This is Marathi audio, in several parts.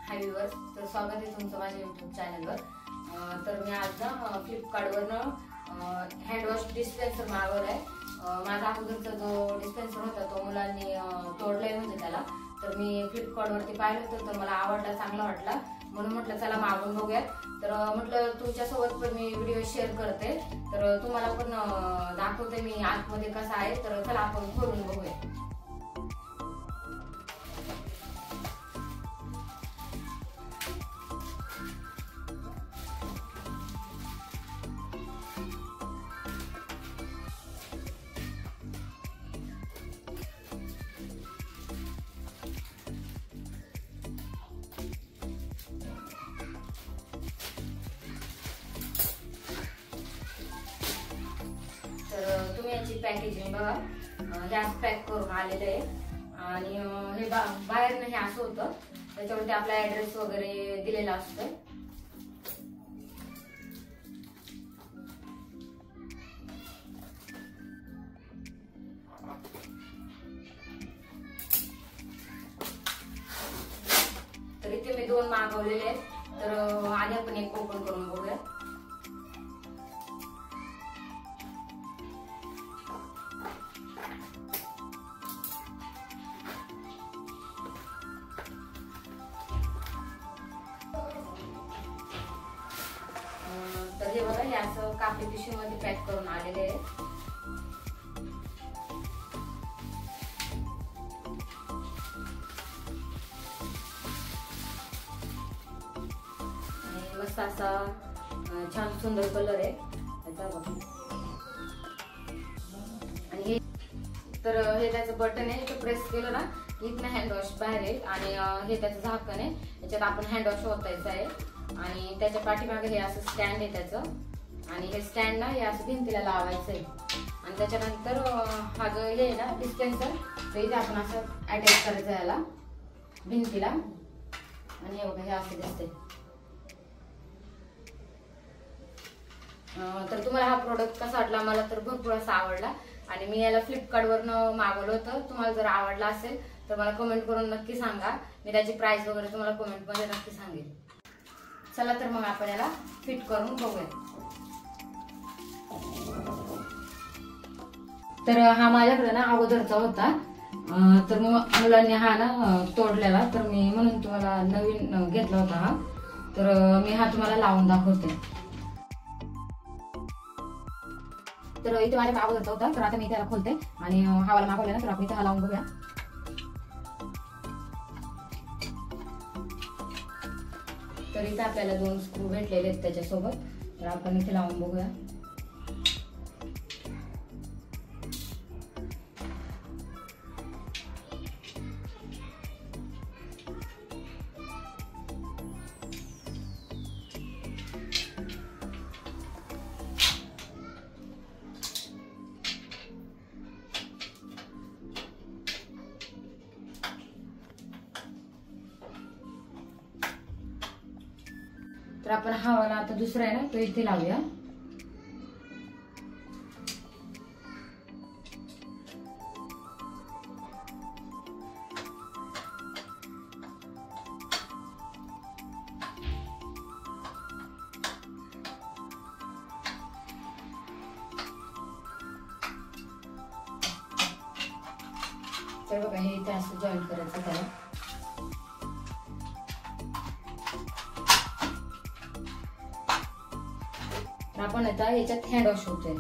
हाय व्ह्यूअर्स, तर स्वागत आहे तुमचं माझ्या YouTube चॅनलवर। तर मी आज ना फ्लिपकार्टवरनं हँड वॉश डिस्पेन्सर मागवलाय। माझा अगोदरचा जो डिस्पेन्सर होता तो मुलांनी तोडलाय म्हणजे त्याला। तर मी फ्लिपकार्टवरती पाहिलं होतं, तर मला आवडला, चांगला वाटला, म्हणून म्हटलं चला मागवून बघूया। तर म्हटलं तुमच्यासोबत पण मी व्हिडिओ शेअर करते, तर तुम्हाला पण दाखवते मी आतमध्ये कसा आहे। तर चला आपण खोलून बघूया। तर तुम्ही याची पॅकेजिंग बघा, गॅस पॅक करून आलेले आहे आणि हे बाहेर हे असं होतं, त्याच्यावरती आपला ऍड्रेस वगैरे दिलेला असतो। तर इथे मी 2 मागवलेले आहेत, तर आधी आपण एक ओपन करून बघूया। तर हे बघा, हे असं कापडी पिशवीमध्ये पॅक करून आलेले आहे। आणि मस्त असा छान सुंदर कलर आहे त्याचा बघा। आणि हे तर हे त्याचं बटन आहे, ते प्रेस केलं ना इथनं हँड वॉश बाहेर आहे आणि हे त्याचं झाकण आहे, याच्यात आपण हँड वॉश ओतायचं आहे। आणि त्याच्या पाठीमागे हे असं स्टँड आहे त्याचं, आणि हे स्टँड ना हे असं भिंतीला लावायचं आहे। आणि त्याच्यानंतर हा जो हे आहे ना डिस्पेन्सर, तर इथे आपण असं अटॅच करायचं याला भिंतीला। आणि हे बघा, हे असं दिसतंय। तर तुम्हाला हा प्रोडक्ट कसा वाटला? मला तर भरपूर असा आवडला आणि मी याला फ्लिपकार्टवरनं मागवलं होतं। तुम्हाला जर आवडला असेल तर मला कमेंट करून नक्की सांगा, मी त्याची प्राइस वगैरे तुम्हाला कमेंटमध्ये नक्की सांगेल। चला तर मग आपण याला फिट करून बघूया। तर हा माझ्याकडे ना अगोदरचा होता, तर मग मुलांनी हा ना तोडलेला, तर मी म्हणून तुम्हाला नवीन घेतला होता हा। तर मी हा तुम्हाला लावून दाखवते। तर इथे माझ्या अगोदरचा होता, तर आता मी त्याला खोलते आणि हा वाला मागवला ना, तर आपण इथे हा लावून बघूया। तर इथे आपल्याला 2 स्क्रू भेटलेले आहेत त्याच्यासोबत, तर आपण इथे लावून बघूया। तर आपण हा वाला आता दुसरा आहे ना तो इथे लावूया। तर बघा, हे इथे असं जॉईंट करायचं त्याला। आपण आता याच्यात हँड वॉश होतोय।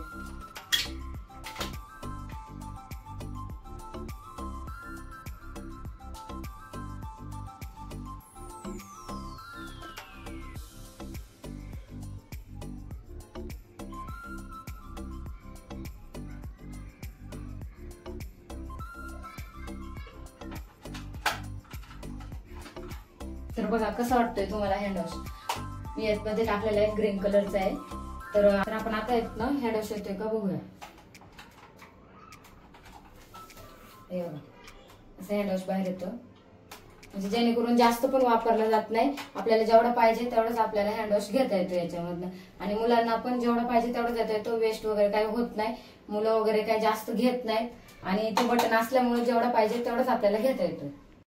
तर बघा कसं वाटतंय तुम्हाला हँड वॉश? मी यामध्ये टाकलेला आहे, ग्रीन कलरचा आहे। तर आपण आता ना हँड वॉश येतोय का बघूया। हे बघा, असं हँड वॉश बाहेर येतं, म्हणजे जेणेकरून जास्त पण वापरला जात नाही। आपल्याला जेवढा पाहिजे तेवढंच आपल्याला हँड वॉश घेता येतो याच्यामधनं, आणि मुलांना पण जेवढा पाहिजे तेवढं देता येतो, वेस्ट वगैरे काही होत नाही, मुलं वगैरे काही जास्त घेत नाहीत, आणि ते बटन असल्यामुळे जेवढा पाहिजे तेवढंच आपल्याला घेता येतो।